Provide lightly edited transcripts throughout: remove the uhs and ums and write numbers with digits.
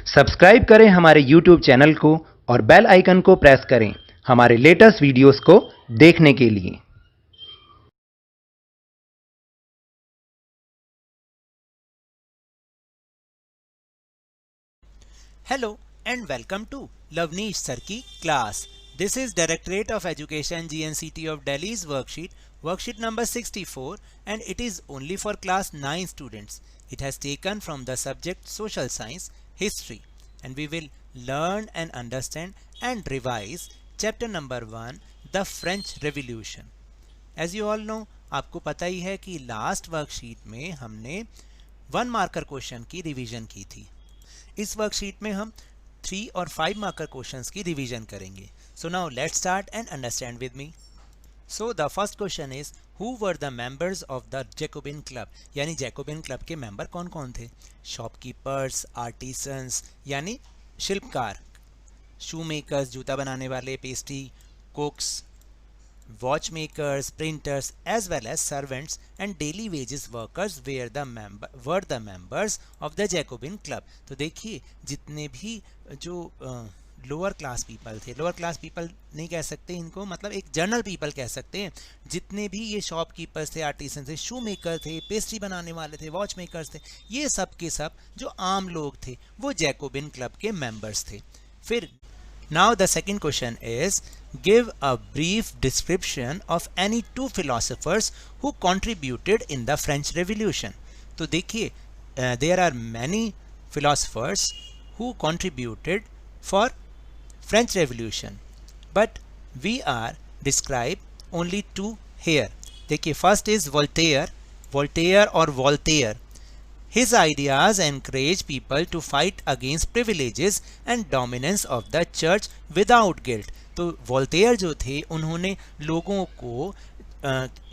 Subscribe करें हमारे YouTube channel को और बेल आइकन को प्रेस करें हमारे लेटेस्ट वीडियोस को देखने के लिए। Hello and welcome to Lavneesh Sir की class. This is Directorate of Education GNCT of Delhi's worksheet number 64, and it is only for class 9 students. It has taken from the subject Social Science History, and we will learn and understand and revise chapter number 1, the French Revolution. As you all know, आपको पता ही है कि last worksheet में हमने 1 marker question की revision की थी। इस वर्कशीट में हम 3 और 5 मार्कर क्वेश्चंस की रिवीजन करेंगे। So now let's start and understand with me. So the first question is who were the members of the Jacobin club, यानी जैकोबिन क्लब के मेंबर कौन कौन थे? शॉपकीपर्स, आर्टिसंस यानी शिल्पकार, शू मेकर्स जूता बनाने वाले, pastry कुक्स, watchmakers, printers, as well as servants and daily wages workers were the members of the Jacobin Club. तो देखिए जितने भी जो लोअर क्लास पीपल थे, लोअर क्लास पीपल नहीं कह सकते इनको, मतलब एक जनरल पीपल कह सकते हैं, जितने भी ये शॉपकीपर्स थे, आर्टिसन थे, शू मेकर थे, पेस्ट्री बनाने वाले थे, वॉच मेकर्स थे, ये सब के सब जो आम लोग थे वो जैकोबिन क्लब के मेंबर्स थे। फिर now the second question is give a brief description of any 2 philosophers who contributed in the French Revolution. तो देखिए there are many philosophers who contributed for French Revolution, but we are describe only 2 here. देखिए first is Voltaire or Voltaire. His ideas encourage people to fight against privileges and dominance of the church without guilt. तो Voltaire जो थे उन्होंने लोगों को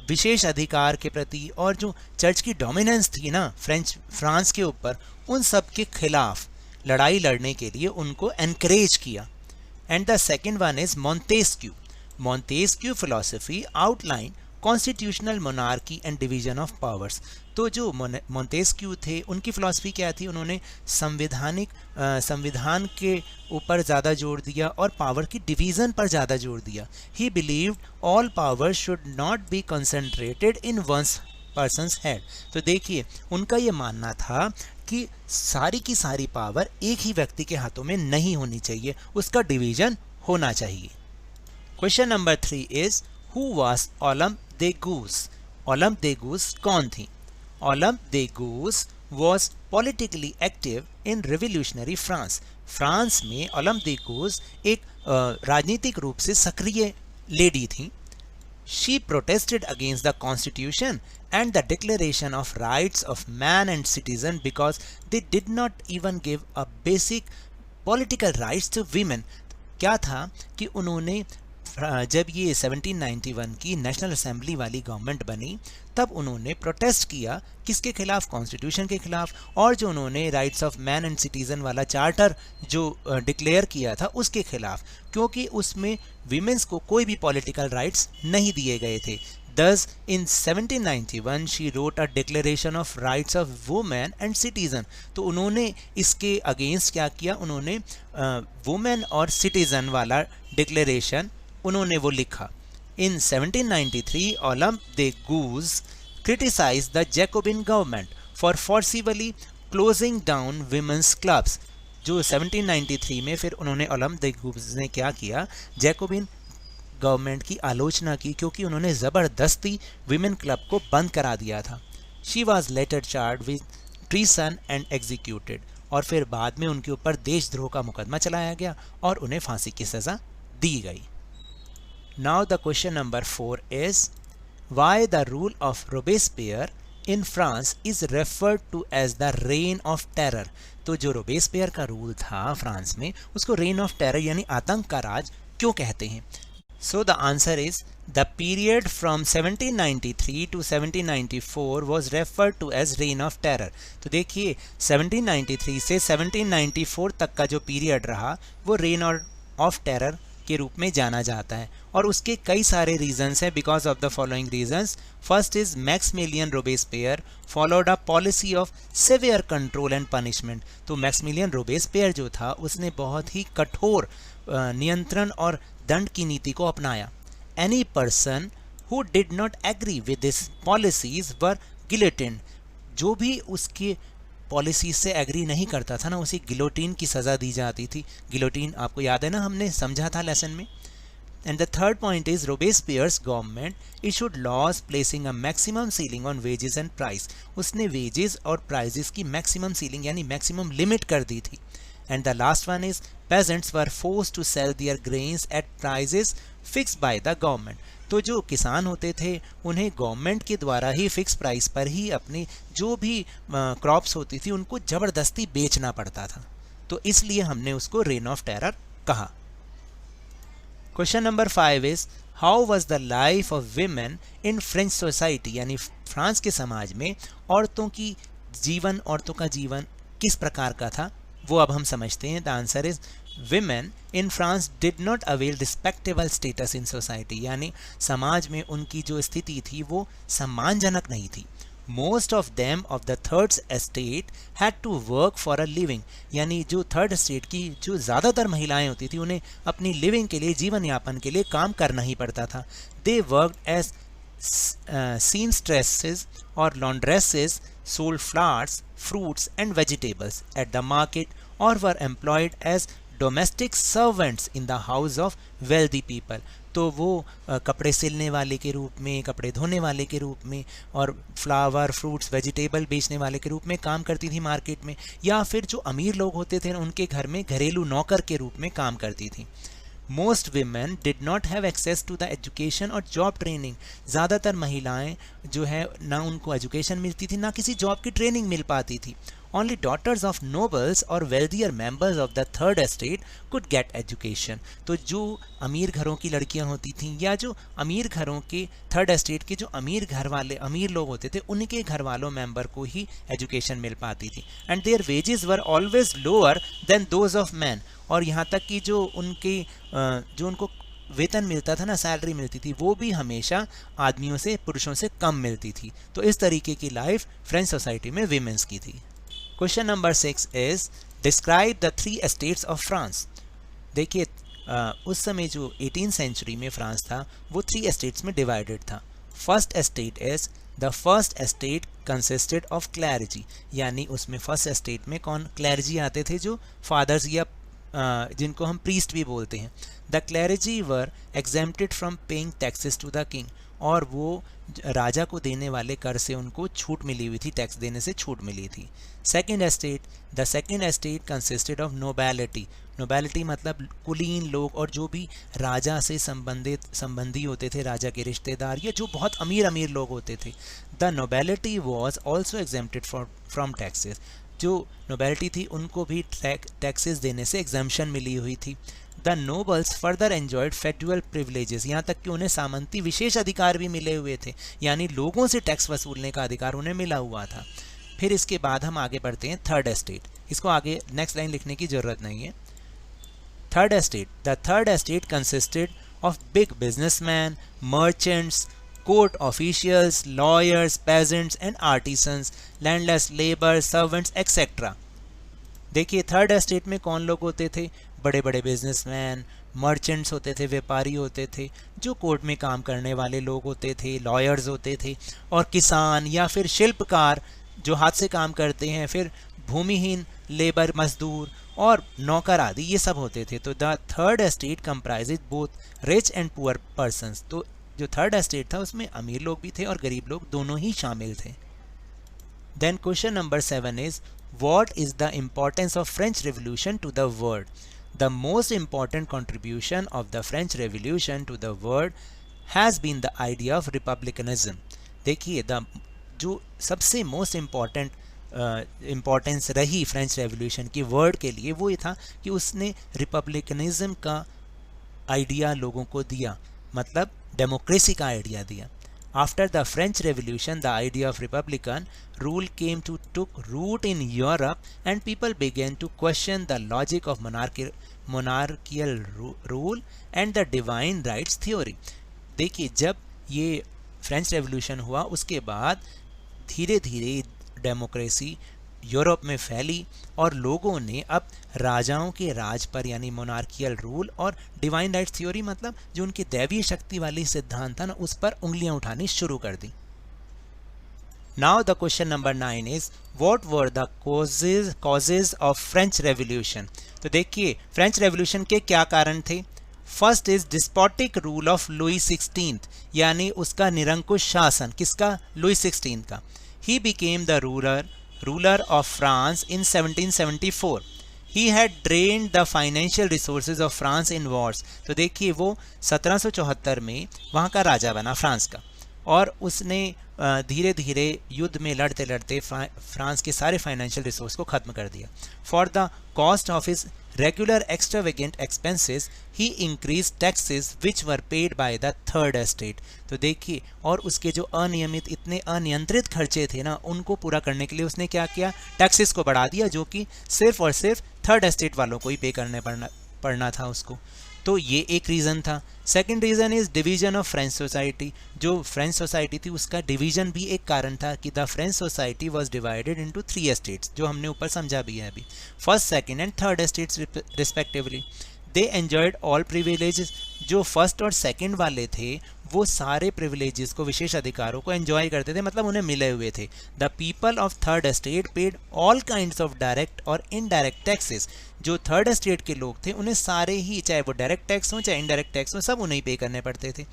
विशेष अधिकार के प्रति और जो चर्च की डोमिनेंस थी ना फ्रांस के ऊपर, उन सब के खिलाफ लड़ाई लड़ने के लिए उनको एनकरेज किया। And the second one is Montesquieu philosophy outline constitutional monarchy and division of powers. तो जो मॉन्तेस्क्यू थे उनकी फिलॉसफी क्या थी? उन्होंने संविधान के ऊपर ज़्यादा जोर दिया और पावर की डिवीज़न पर ज़्यादा जोर दिया। He believed all power should not be concentrated in one's persons head. तो देखिए उनका ये मानना था कि सारी की सारी पावर एक ही व्यक्ति के हाथों में नहीं होनी चाहिए, उसका डिवीज़न होना चाहिए। Question number 3 is who was Olymp they goose? Olymp they goose कौन थी? Olymp they goose was politically active in revolutionary France. France में ओलम्प दे गूस एक राजनीतिक रूप से सक्रिय लेडी थी। She protested against the constitution and the declaration of rights of man and citizen because they did not even give a basic political rights to women. क्या था कि उन्होंने जब ये 1791 की नेशनल असेंबली वाली गवर्नमेंट बनी तब उन्होंने प्रोटेस्ट किया, किसके खिलाफ? कॉन्स्टिट्यूशन के खिलाफ। और जो उन्होंने rights of man and citizen वाला चार्टर जो डिक्लेयर किया था उसके खिलाफ, क्योंकि उसमें वीमेंस को कोई भी पॉलिटिकल राइट्स नहीं दिए गए थे। Thus, in 1791 she wrote a declaration of rights of women and citizen. तो उन्होंने इसके अगेंस्ट क्या किया? उन्होंने वुमेन और सिटीजन वाला डिक्लेरेशन उन्होंने वो लिखा। In 1793, Olympe de Gouges criticized the Jacobin government for forcibly closing down women's clubs. जो 1793 में फिर उन्होंने ओलम्प दे गूज ने क्या किया? जैकोबिन गवर्नमेंट की आलोचना की, क्योंकि उन्होंने ज़बरदस्ती विमेन क्लब को बंद करा दिया था। She was later charge with treason and executed, और फिर बाद में उनके ऊपर देशद्रोह का मुकदमा चलाया गया और उन्हें फांसी की सज़ा दी गई। Now the question number 4 is why the rule of Robespierre in France is referred to as the reign of terror. तो जो रोबेस्पियर का रूल था फ्रांस में, उसको रेन ऑफ टेरर यानी आतंक का राज क्यों कहते हैं? So the answer is the period from 1793 to 1794 was referred to as reign of terror. तो देखिए 1793 से 1794 तक का जो पीरियड रहा वो रेन ऑफ टेरर के रूप में जाना जाता है और उसके कई सारे रीजंस हैं because of the following reasons. First is Maximilien Robespierre followed a policy of severe control and punishment. तो मैक्सिमिलियन रोबेस्पियर जो था उसने बहुत ही कठोर नियंत्रण और दंड की नीति को अपनाया। Any person who did not agree with this policies were guillotined. जो भी उसके पॉलिसी से एग्री नहीं करता था ना उसे गिलोटीन की सज़ा दी जाती थी। गिलोटीन आपको याद है ना, हमने समझा था लेसन में। And the third point is Robespierre's government issued laws placing a maximum ceiling on wages and price. उसने वेजेस और प्राइजेस की मैक्सिमम सीलिंग यानी मैक्सिमम लिमिट कर दी थी। And the last one is peasants were forced to sell their grains at prices fixed by the government। तो जो किसान होते थे उन्हें गवर्नमेंट के द्वारा ही फिक्स प्राइस पर ही अपनी जो भी क्रॉप्स होती थी उनको ज़बरदस्ती बेचना पड़ता था। तो इसलिए हमने उसको रेन ऑफ टेरर कहा। Question number 5 is how was the life of women in French society. यानी फ्रांस के समाज में औरतों का जीवन किस प्रकार का था वो अब हम समझते हैं। The answer is women in France did not avail respectable status in society. यानी समाज में उनकी जो स्थिति थी वो सम्मानजनक नहीं थी। Most of them of the third estate had to work for a living. यानी जो थर्ड एस्टेट की जो ज़्यादातर महिलाएं होती थी उन्हें अपनी लिविंग के लिए, जीवन यापन के लिए काम करना ही पड़ता था। They worked as seamstresses or laundresses, sold flowers, fruits and vegetables at the market or were employed as domestic servants in the house of wealthy people। तो वो कपड़े सिलने वाले के रूप में, कपड़े धोने वाले के रूप में और फ्लावर, फ्रूट्स, वेजिटेबल बेचने वाले के रूप में काम करती थी मार्केट में, या फिर जो अमीर लोग होते थे उनके घर में घरेलू नौकर के रूप में काम करती थी। Most women did not have access to the education और job training। ज़्यादातर महिलाएं जो है ना उनको एजुकेशन मिलती थी ना किसी जॉब की ट्रेनिंग मिल पाती थी। Only daughters of nobles or wealthier members of the third estate could get education। तो जो अमीर घरों की लड़कियां होती थीं या जो अमीर घरों के थर्ड एस्टेट के जो अमीर लोग होते थे उनके घर वालों मेंबर को ही एजुकेशन मिल पाती थी। And their wages were always lower than those of man. और यहाँ तक कि जो उनको वेतन मिलता था ना, सैलरी मिलती थी, वो भी हमेशा आदमियों से, पुरुषों से कम मिलती थी। तो इस तरीके की लाइफ फ्रेंच सोसाइटी में वीमेंस की थी। Question number 6 is describe the 3 estates of France. देखिए उस समय जो 18th सेंचुरी में फ्रांस था वो 3 एस्टेट्स में डिवाइडेड था। First estate is the first estate consisted of clergy. यानी उसमें फर्स्ट एस्टेट में कौन क्लैरिजी आते थे, जो फादर्स या जिनको हम प्रीस्ट भी बोलते हैं। The clergy were exempted from paying taxes to the king. और वो राजा को देने वाले कर से उनको छूट मिली हुई थी, टैक्स देने से छूट मिली थी। Second estate, the second estate consisted of nobility. Nobility मतलब कुलीन लोग और जो भी राजा से संबंधी होते थे, राजा के रिश्तेदार या जो बहुत अमीर लोग होते थे। The nobility was also exempted from taxes. जो नोबैलिटी थी उनको भी टैक्सेस देने से एग्जम्पशन मिली हुई थी। The nobles further enjoyed federal privileges. यहाँ तक कि उन्हें सामंती विशेष अधिकार भी मिले हुए थे, यानी लोगों से टैक्स वसूलने का अधिकार उन्हें मिला हुआ था। फिर इसके बाद हम आगे बढ़ते हैं थर्ड एस्टेट। इसको आगे नेक्स्ट लाइन लिखने की जरूरत नहीं है। Third estate, the third estate consisted of big businessman, merchants, court officials, lawyers, pageants and artisans, landless labour, servants etcetera. देखिए थर्ड एस्टेट में कौन लोग होते थे, बड़े बड़े बिजनेसमैन, मर्चेंट्स होते थे, व्यापारी होते थे, जो कोर्ट में काम करने वाले लोग होते थे, लॉयर्स होते थे, और किसान या फिर शिल्पकार जो हाथ से काम करते हैं, फिर भूमिहीन लेबर, मजदूर और नौकर आदि, ये सब होते थे। तो the third estate comprises both rich and poor persons. तो जो थर्ड एस्टेट था उसमें अमीर लोग भी थे और गरीब लोग दोनों ही शामिल थे। Then question number 7 is what is the importance of French Revolution to the world? The most important contribution of the French Revolution to the world has been the idea of republicanism। देखिए जो सबसे most importance रही French revolution की world के लिए वो ये था कि उसने रिपब्लिकनिज्म का आइडिया लोगों को दिया, मतलब डेमोक्रेसी का आइडिया दिया। After the French Revolution, the idea of republican rule took root in Europe, and people began to question the logic of monarchical rule and the divine rights theory. देखिए, जब ये French revolution हुआ उसके बाद धीरे धीरे democracy Europe में फैली और लोगों ने अब राजाओं के राज पर यानी मोनार्कियल रूल और डिवाइन राइट्स थ्योरी मतलब जो उनकी दैवीय शक्ति वाली सिद्धांत था ना, उस पर उंगलियां उठानी शुरू कर दी. Now the question number 9 is what were the causes of French revolution. तो देखिए, फ्रेंच रेवोल्यूशन के क्या कारण थे. First is despotic rule of Louis 16, यानी उसका निरंकुश शासन. किसका? लुई 16 का. He became the ruler of France in 1774. He had drained the financial resources of France in wars. तो देखिए, वो 1774 में वहाँ का राजा बना फ्रांस का, और उसने धीरे धीरे युद्ध में लड़ते लड़ते फ्रांस के सारे फाइनेंशियल रिसोर्स को ख़त्म कर दिया. For the cost of his regular extravagant expenses he increase taxes which were paid by the third estate. तो देखिए, और उसके जो अनियमित इतने अनियंत्रित खर्चे थे ना, उनको पूरा करने के लिए उसने क्या किया, टैक्सेस को बढ़ा दिया, जो कि सिर्फ और सिर्फ थर्ड एस्टेट वालों को ही पे करने पड़ना था उसको. तो ये एक रीज़न था. Second reason is division of French society. जो फ्रेंच सोसाइटी थी उसका डिवीजन भी एक कारण था कि the French society was divided into 3 estates, जो हमने ऊपर समझा भी है अभी. First, second and third estates respectively. They enjoyed all privileges. जो फर्स्ट और सेकंड वाले थे वो सारे प्रिविलेजेस को, विशेष अधिकारों को एंजॉय करते थे, मतलब उन्हें मिले हुए थे. The people of third estate paid all kinds of direct और इनडायरेक्ट टैक्सेस. जो थर्ड एस्टेट के लोग थे उन्हें सारे ही, चाहे वो डायरेक्ट टैक्स हो चाहे इनडायरेक्ट टैक्स हो, सब उन्हें पे करने पड़ते थे.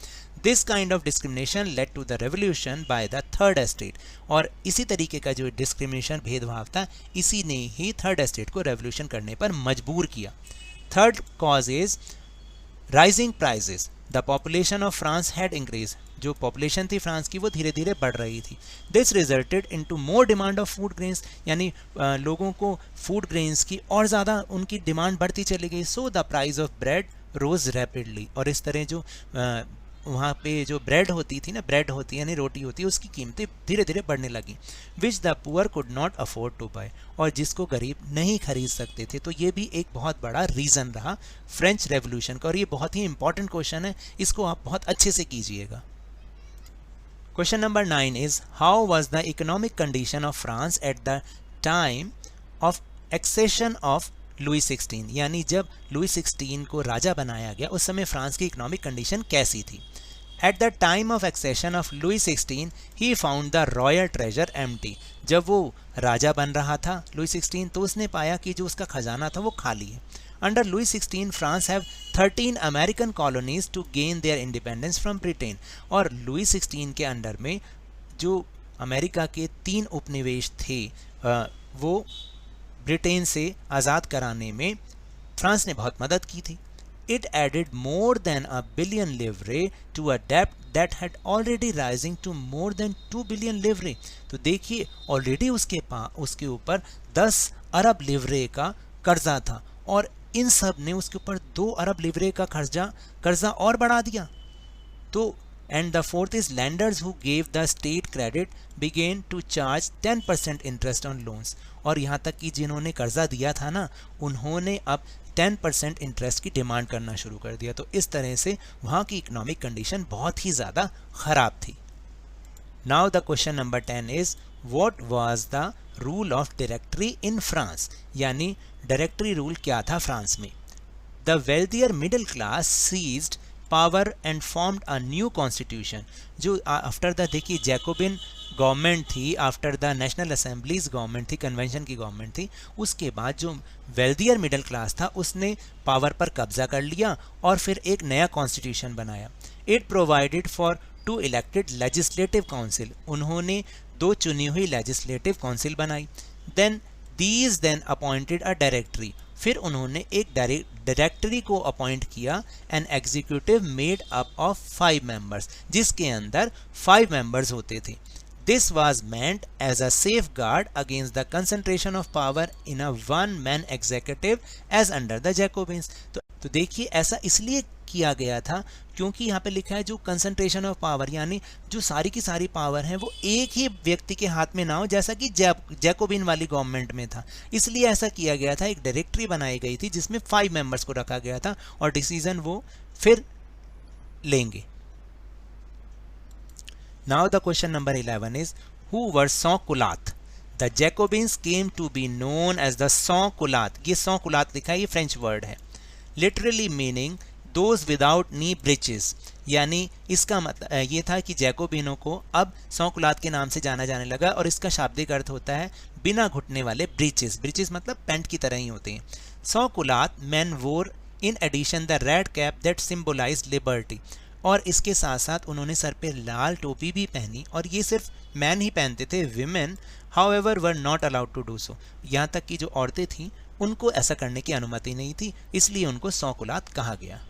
This kind of discrimination led to the revolution by the third estate. और इसी तरीके का जो डिस्क्रिमिनेशन, भेदभाव था, इसी ने ही थर्ड एस्टेट को रेवोल्यूशन करने पर मजबूर किया. Third cause is rising prices. The population of France had increase. जो पॉपुलेशन थी फ्रांस की वो धीरे धीरे बढ़ रही थी. This resulted into more demand of food grains. यानी लोगों को फूड ग्रेन्स की और ज़्यादा उनकी डिमांड बढ़ती चली गई. So the price of bread rose rapidly. और इस तरह जो वहाँ पे जो ब्रेड होती थी ना, ब्रेड होती है यानी रोटी होती है, उसकी कीमतें धीरे धीरे बढ़ने लगी. Which the poor could not afford to buy. और जिसको गरीब नहीं खरीद सकते थे. तो ये भी एक बहुत बड़ा रीज़न रहा फ्रेंच रेवोल्यूशन का, और ये बहुत ही इंपॉर्टेंट क्वेश्चन है, इसको आप बहुत अच्छे से कीजिएगा. Question number 9 is how was the economic condition of France at the time of accession of Louis 16. यानी जब लुई 16 को राजा बनाया गया उस समय फ्रांस की इकोनॉमिक कंडीशन कैसी थी. At the time of accession of Louis 16 he found the royal treasure empty. जब वो राजा बन रहा था लुई 16, तो उसने पाया कि जो उसका खजाना था वो खाली है. Under Louis 16 France have 13 American colonies to gain their independence from Britain. और लुई 16 के अंडर में जो अमेरिका के 3 उपनिवेश थे वो ब्रिटेन से आज़ाद कराने में फ्रांस ने बहुत मदद की थी. It added more than $1 billion livre to a debt that had already rising to more than $2 billion livre. तो देखिए, ऑलरेडी उसके ऊपर 10 अरब लिवरे का कर्जा था, और इन सब ने उसके ऊपर 2 अरब लिवरे का कर्जा और बढ़ा दिया. तो and the fourth is lenders who gave the state credit began to charge 10% interest on loans. और यहाँ तक कि जिन्होंने कर्जा दिया था ना, उन्होंने अब 10% इंटरेस्ट की डिमांड करना शुरू कर दिया. तो इस तरह से वहाँ की इकोनॉमिक कंडीशन बहुत ही ज़्यादा ख़राब थी. Now the question number 10 is what was the rule of directory in France. यानी डायरेक्टरी रूल क्या था फ्रांस में. The wealthier middle class seized power and formed a new constitution. जो आफ्टर द, देखिए, जैकोबिन गवर्नमेंट थी, after the national assemblies government थी, convention की government थी, उसके बाद जो वेल्थियर मिडिल क्लास था उसने पावर पर कब्जा कर लिया और फिर एक नया कॉन्स्टिट्यूशन बनाया. It provided for 2 elected legislative council. उन्होंने 2 चुनी हुई लेजिस्लेटिव काउंसिल बनाई. Then appointed a directory. फिर उन्होंने एक डायरेक्टरी को अपॉइंट किया. An executive made up of 5 members, जिसके अंदर 5 मेंबर्स होते थे. This was meant as a safeguard against the concentration of power in a one-man executive as under the Jacobins. तो देखिए ऐसा इसलिए किया गया था क्योंकि यहाँ पे लिखा है जो कंसंट्रेशन ऑफ पावर, यानी जो सारी की सारी पावर है वो एक ही व्यक्ति के हाथ में ना हो, जैसा कि जैकोबिन वाली गवर्नमेंट में था। इसलिए ऐसा किया गया था, एक डायरेक्टरी बनाई गई थी जिसमें 5 मेंबर्स को रखा गया था और डिसीजन वो फिर लेंगे। Now the question number 11 is who were sans culottes? The Jacobins came to be known as the sans culottes. ये सॉ-कुलात लिखा है, ये फ्रेंच वर्ड है, literally meaning those without knee breeches, यानी इसका मतलब ये था कि जैकोबिनों को अब सॉ-कुलात के नाम से जाना जाने लगा और इसका शाब्दिक अर्थ होता है बिना घुटने वाले ब्रीचेस। ब्रीचेस मतलब पैंट की तरह ही होते हैं। Sans culottes man wore in addition the red cap that symbolise liberty, और इसके साथ साथ उन्होंने सर पे लाल टोपी भी पहनी, और ये सिर्फ मैन ही पहनते थे, women however were not allowed to do so. यहाँ तक कि जो औरतें थीं उनको ऐसा करने की अनुमति नहीं थी, इसलिए उनको सॉ-कुलात कहा गया।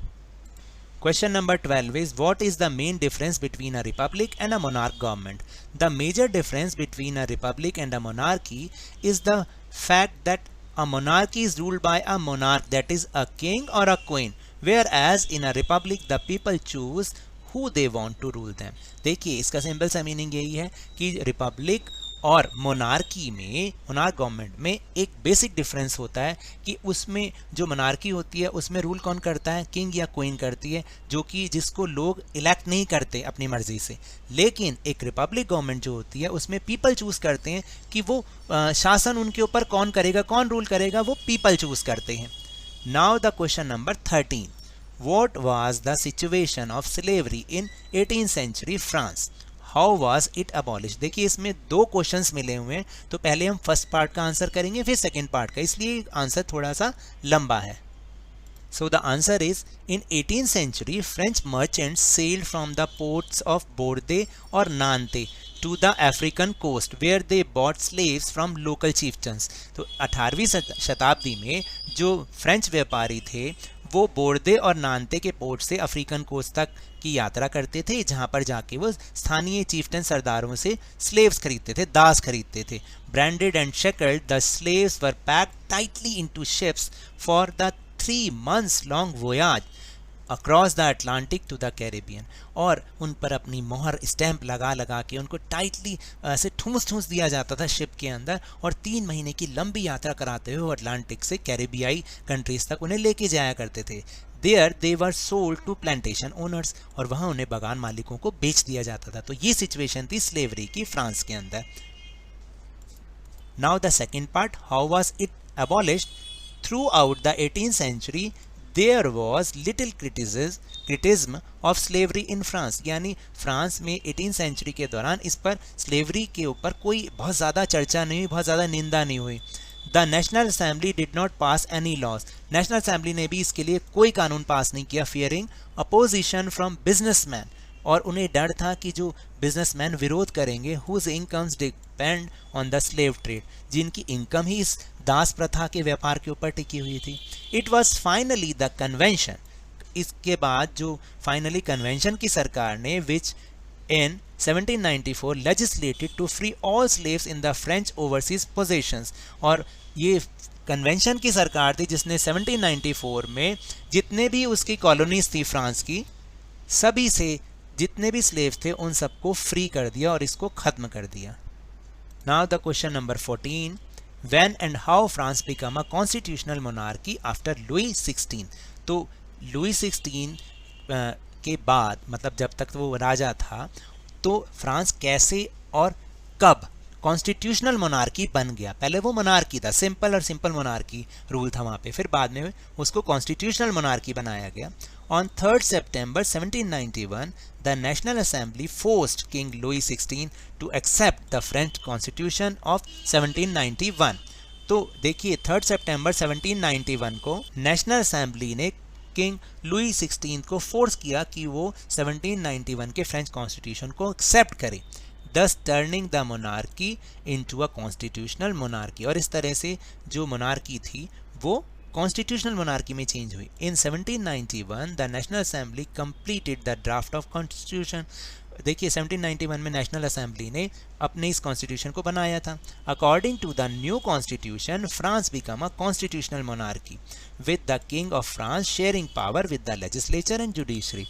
Question number 12 is what is the main difference between a republic and a monarch government? The major difference between a republic and a monarchy is the fact that a monarchy is ruled by a monarch, that is a king or a queen, whereas in a republic the people choose who they want to rule them. देखिए इसका simple सा meaning यही है कि Republic और monarchy में, monarch government में एक बेसिक डिफरेंस होता है कि उसमें जो मोनार्की होती है उसमें रूल कौन करता है? किंग या क्वीन करती है, जो कि जिसको लोग इलेक्ट नहीं करते अपनी मर्जी से। लेकिन एक रिपब्लिक गवर्नमेंट जो होती है उसमें पीपल चूज करते हैं कि वो शासन उनके ऊपर कौन करेगा, कौन रूल करेगा, वो पीपल चूज करते हैं। Now the question number 13, what was the situation of slavery in 18th century France? How was it abolish? देखिए इसमें 2 क्वेश्चंस मिले हुए हैं, तो पहले हम फर्स्ट पार्ट का आंसर करेंगे फिर सेकंड पार्ट का, इसलिए आंसर थोड़ा सा लंबा है। So the answer is in 18th century French merchants sailed from the ports of Bordeaux और Nantes to the African coast where they bought slaves from local chieftains. तो 18वीं शताब्दी में जो फ्रेंच व्यापारी थे वो बोर्दे और नानते के पोर्ट से अफ्रीकन कोस्ट तक की यात्रा करते थे, जहां पर जाके वो स्थानीय चीफ्टन सरदारों से स्लेव्स खरीदते थे, दास खरीदते थे। Branded and shackled the slaves were packed tightly into ships for the 3 months long voyage across the Atlantic to the Caribbean, और उन पर अपनी मोहर स्टैंप लगा लगा के उनको टाइटली ऐसे ठूस दिया जाता था शिप के अंदर, और 3 महीने की लंबी यात्रा कराते हुए अटलांटिक से कैरेबियाई कंट्रीज तक उन्हें लेके जाया करते थे। There they were sold to plantation owners, और वहाँ उन्हें बागान मालिकों को बेच दिया जाता था। तो ये सिचुएशन थी स्लेवरी की फ्रांस के अंदर। Now the second part, how was it abolished? Throughout the 18th century there was little criticism of slavery in France, यानी फ्रांस में 18th सेंचुरी के दौरान इस पर स्लेवरी के ऊपर कोई बहुत ज़्यादा चर्चा नहीं हुई, बहुत ज़्यादा निंदा नहीं हुई। The national assembly did not pass any laws, national assembly ने भी इसके लिए कोई कानून पास नहीं किया। फियरिंग अपोजिशन फ्रॉम बिजनेसमैन, और उन्हें डर था कि जो बिजनेसमैन विरोध करेंगे, whose incomes depend on the slave trade, जिनकी इनकम ही इस दास प्रथा के व्यापार के ऊपर टिकी हुई थी। It was finally the convention, इसके बाद जो फाइनली कन्वेंशन की सरकार ने which in 1794 legislated to free all slaves in the French overseas possessions, और ये कन्वेंशन की सरकार थी जिसने 1794 में जितने भी उसकी कॉलोनीज थी फ्रांस की, सभी से जितने भी स्लेव्स थे उन सबको फ्री कर दिया और इसको खत्म कर दिया। Now the question number 14, when and how France become a constitutional monarchy after Louis 16? तो लुई 16 के बाद, मतलब जब तक वो राजा था, तो फ्रांस कैसे और कब कॉन्स्टिट्यूशनल मोनार्की बन गया? पहले वो मोनार्की था, सिंपल मोनार्की रूल था वहाँ पे, फिर बाद में उसको कॉन्स्टिट्यूशनल मोनार्की बनाया गया। On 3rd September 1791, the National Assembly forced King Louis XVI to accept the French Constitution of 1791. तो देखिए 3rd September 1791 को नेशनल असेंबली ने किंग लुई 16 को फोर्स किया कि वो 1791 के फ्रेंच कॉन्स्टिट्यूशन को एक्सेप्ट करे, thus turning the monarchy into a constitutional monarchy, और इस तरह से जो मोनार्की थी वो कॉन्स्टिट्यूशनल मोनार्की में चेंज हुई। इन 1791 the national assembly completed the draft of constitution, देखिए 1791 में नेशनल असेंबली ने अपने इस कॉन्स्टिट्यूशन को बनाया था। According to the new constitution France become a constitutional monarchy with the king of France sharing power with the legislature and judiciary.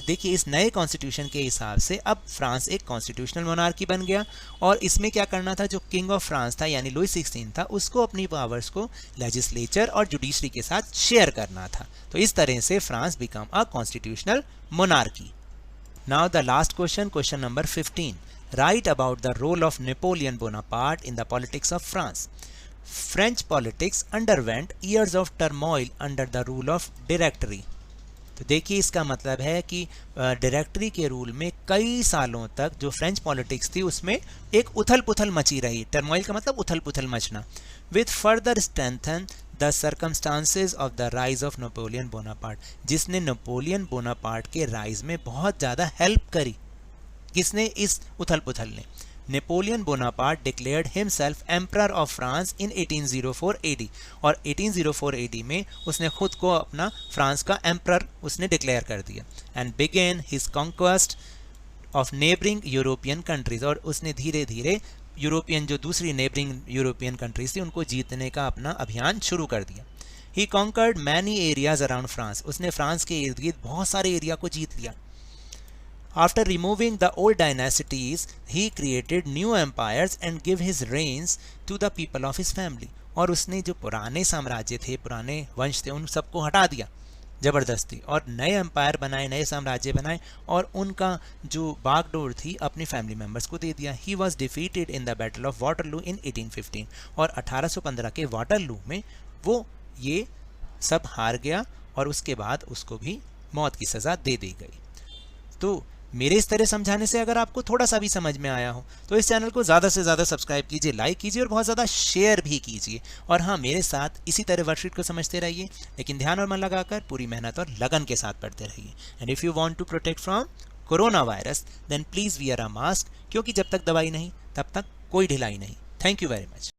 देखिए इस नए कॉन्स्टिट्यूशन के हिसाब से अब फ्रांस एक कॉन्स्टिट्यूशनल मोनार्की बन गया और इसमें क्या करना था, जो किंग ऑफ फ्रांस था यानी लुई 16 था, उसको अपनी पावर्स को लेजिस्लेचर और जुडिशरी के साथ शेयर करना था। तो इस तरह से France become a constitutional monarchy. Now the last question, question number 15. Write about the role of Napoleon Bonaparte in the politics of France. French politics underwent years of turmoil under the rule of Directory. तो देखिए इसका मतलब है कि directory के rule में कई सालों तक जो फ्रेंच पॉलिटिक्स थी उसमें एक उथल पुथल मची रही। टर्मोइल का मतलब उथल पुथल मचना। With further strengthen the circumstances of the rise of Napoleon Bonaparte, जिसने नेपोलियन बोनापार्ट के राइज में बहुत ज़्यादा हेल्प करी। किसने? इस उथल पुथल ने। Napoleon Bonaparte declared himself emperor of France in 1804 AD और 1804 AD में उसने खुद को अपना फ्रांस का एम्परर उसने डिक्लेयर कर दिया। And began his conquest of neighbouring European countries, और उसने धीरे धीरे यूरोपियन जो दूसरी नेबरिंग यूरोपियन कंट्रीज थी उनको जीतने का अपना अभियान शुरू कर दिया। He conquered many areas around France, उसने फ्रांस के इर्द गिर्द बहुत सारे एरिया को जीत लिया। After removing the old dynasties, he created new empires and gave his reigns to the people of his family. और उसने जो पुराने साम्राज्य थे, पुराने वंश थे, उन सबको हटा दिया ज़बरदस्ती और नए एम्पायर बनाए, नए साम्राज्य बनाए और उनका जो बागडोर थी अपनी फैमिली मेम्बर्स को दे दिया। He was defeated in the battle of Waterloo in 1815 और 1815 के वाटरलू में वो ये सब हार गया और उसके बाद उसको भी मौत की सज़ा दे दी गई। तो मेरे इस तरह समझाने से अगर आपको थोड़ा सा भी समझ में आया हो तो इस चैनल को ज़्यादा से ज़्यादा सब्सक्राइब कीजिए, लाइक कीजिए और बहुत ज़्यादा शेयर भी कीजिए। और हाँ, मेरे साथ इसी तरह वर्कशीट को समझते रहिए, लेकिन ध्यान और मन लगाकर पूरी मेहनत और लगन के साथ पढ़ते रहिए। And if you want to protect from corona virus then please wear a mask, क्योंकि जब तक दवाई नहीं तब तक कोई ढिलाई नहीं। Thank you very much.